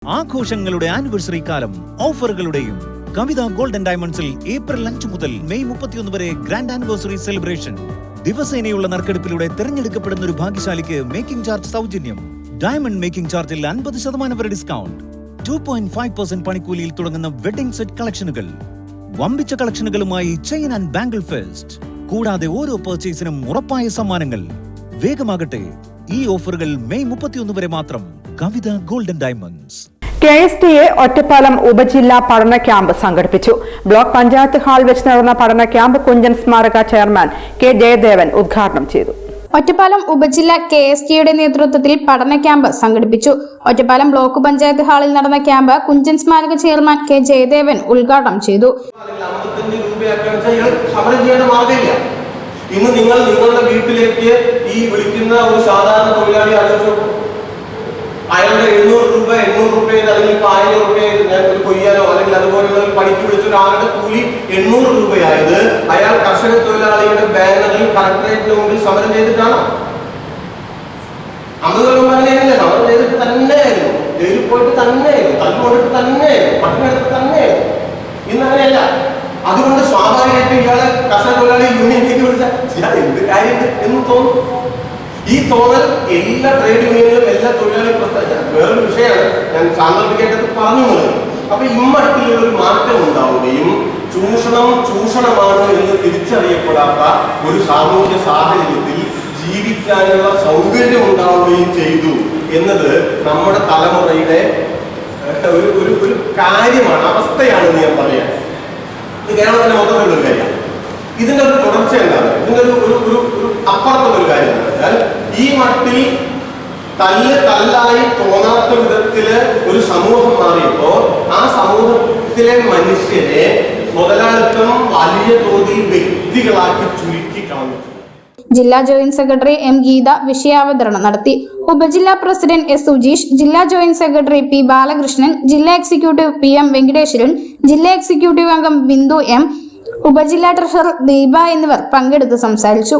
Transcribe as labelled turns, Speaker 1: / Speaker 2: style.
Speaker 1: ആഘോഷങ്ങളുടെ ആനിവേഴ്സറി കാലം ഓഫറുകളുടെയും കവിത ഗോൾഡൻ ഡയമണ്ട്സിൽ ഏപ്രിൽ 5 മുതൽ മെയ് 31 വരെ ഗ്രാൻഡ് ആനിവേഴ്സറി സെലിബ്രേഷൻ. ദിവസേനയുള്ള നറുക്കെടുപ്പിലൂടെ തിരഞ്ഞെടുക്കപ്പെടുന്ന ഒരു ഭാഗ്യശാലിക്ക് മേക്കിംഗ് ചാർജ് സൗജന്യം. ഡയമണ്ട് മേക്കിംഗ് ചാർജിൽ 50% വരെ ഡിസ്കൗണ്ട്. 2.5% പണിക്കൂലിയിൽ തുടങ്ങുന്ന വെഡിംഗ് സെറ്റ് കളക്ഷനുകൾ. വമ്പിച്ച കളക്ഷനുകളുമായി ചെയിൻ ആൻഡ് ബാംഗിൾ ഫെസ്റ്റ്. കൂടാതെ ഓരോ പർച്ചേസിനും ഉറപ്പായ സമ്മാനങ്ങൾ. വേഗമാകട്ടെ, ഈ ഓഫറുകൾ മെയ് 31 വരെ മാത്രം. കവിത ഗോൾഡൻ ഡയമണ്ട്സ്.
Speaker 2: KSTA ഒറ്റപ്പാലം ഉപജില്ലാ പഠന ക്യാമ്പ് സംഘടിപ്പിച്ചു. ബ്ലോക്ക് പഞ്ചായത്ത് ഹാൾ വെച്ച് നടന്ന പഠന ക്യാമ്പ് കുഞ്ചൻ സ്മാരക ചെയർമാൻ K. ജയദേവൻ ഉദ്ഘാടനം ചെയ്തു.
Speaker 3: ഒറ്റപ്പാലം ഉപജില്ല KSTയുടെ നേതൃത്വത്തിൽ പഠന ക്യാമ്പ് സംഘടിപ്പിച്ചു. ഒറ്റപ്പാലം ബ്ലോക്ക് പഞ്ചായത്ത് ഹാളിൽ നടന്ന ക്യാമ്പ് കുഞ്ചൻ സ്മാരക ചെയർമാൻ K. ജയദേവൻ ഉദ്ഘാടനം ചെയ്തു.
Speaker 4: ഇന്ന് നിങ്ങൾ നിങ്ങളുടെ വീട്ടിലേക്ക് ഈ വിളിക്കുന്ന ഒരു സാധാരണ തൊഴിലാളി ആലോചിച്ചു, അയാളുടെ 800 രൂപയിൽ അല്ലെങ്കിൽ 1000 രൂപയിൽ ഒരു കൊയ്യാനോ അല്ലെങ്കിൽ അതുപോലുള്ള ഒരു പണിക്ക് വിളിച്ച ഒരാളുടെ കൂലി 800 രൂപയായത് അയാൾ കർഷക തൊഴിലാളിയുടെ ബാനറിൽ കളക്ടറേറ്റിന് മുമ്പിൽ സമരം ചെയ്തിട്ടാണ്. അമ്പതുകൊല്ലം പറഞ്ഞില്ല, സമരം ചെയ്തിട്ട് തന്നെയായിരുന്നു, ജയിലിൽ പോയിട്ട് തന്നെയായിരുന്നു, തല്ലുകൊണ്ടിട്ട് തന്നെയായിരുന്നു, പട്ടിണെടുത്ത് തന്നെയായിരുന്നു. ഇന്ന് അങ്ങനെയല്ല. അതുകൊണ്ട് സ്വാഭാവികമായിട്ട് ഇയാളെ കർഷക തൊഴിലാളി യൂണിയനിലേക്ക് വിളിച്ചാൽ എന്ത് കാര്യം എന്ന് തോന്നും. ഈ തോന്നൽ എല്ലാ ട്രേഡ് യൂണിയനിലും എല്ലാ തൊഴിലാളി വേറൊരു വിഷയമാണ് ഞാൻ സാന്ദർഭികമായിട്ട് പറഞ്ഞു പോകുന്നത്. അപ്പൊ ഇമ്മട്ടിൽ ഒരു മാറ്റം ഉണ്ടാവുകയും ചൂഷണമാണ് എന്ന് തിരിച്ചറിയപ്പെടാത്ത ഒരു സാമൂഹ്യ സാഹചര്യത്തിൽ ജീവിക്കാനുള്ള സൗകര്യം ഉണ്ടാവുകയും ചെയ്തു എന്നത് നമ്മുടെ തലമുറയുടെ ഒരു കാര്യമാണ്, അവസ്ഥയാണെന്ന് ഞാൻ പറയാം. ഇത് കേരളത്തിന്റെ മൊത്തത്തിലുള്ള കാര്യമാണ്. ഇതിന്റെ ഒരു തുടർച്ച എന്താണ്? ഇതിന്റെ ഒരു അപ്പുറത്തുള്ള ഒരു കാര്യം എന്നാൽ ഈ മട്ടിൽ തല്ലായി തോന്നാത്ത വിധത്തില് ഒരു സമൂഹം മാറിയപ്പോ ആ സമൂഹത്തിലെ മനുഷ്യരെ മുതലാളിത്തം വലിയ തോതിൽ വ്യക്തികളാക്കി ചുരുക്കി കളഞ്ഞു.
Speaker 3: ജില്ലാ ജോയിന്റ് സെക്രട്ടറി M. ഗീത വിഷയാവതരണം നടത്തി. ഉപജില്ലാ പ്രസിഡന്റ് S. സുജീഷ്, ജില്ലാ ജോയിന്റ് സെക്രട്ടറി P. ബാലകൃഷ്ണൻ, ജില്ലാ എക്സിക്യൂട്ടീവ് PM. വെങ്കടേശ്വരൻ, ജില്ലാ എക്സിക്യൂട്ടീവ് അംഗം ബിന്ദു M, ഉപജില്ലാ ട്രഷറർ ദീപ എന്നിവർ പങ്കെടുത്ത് സംസാരിച്ചു.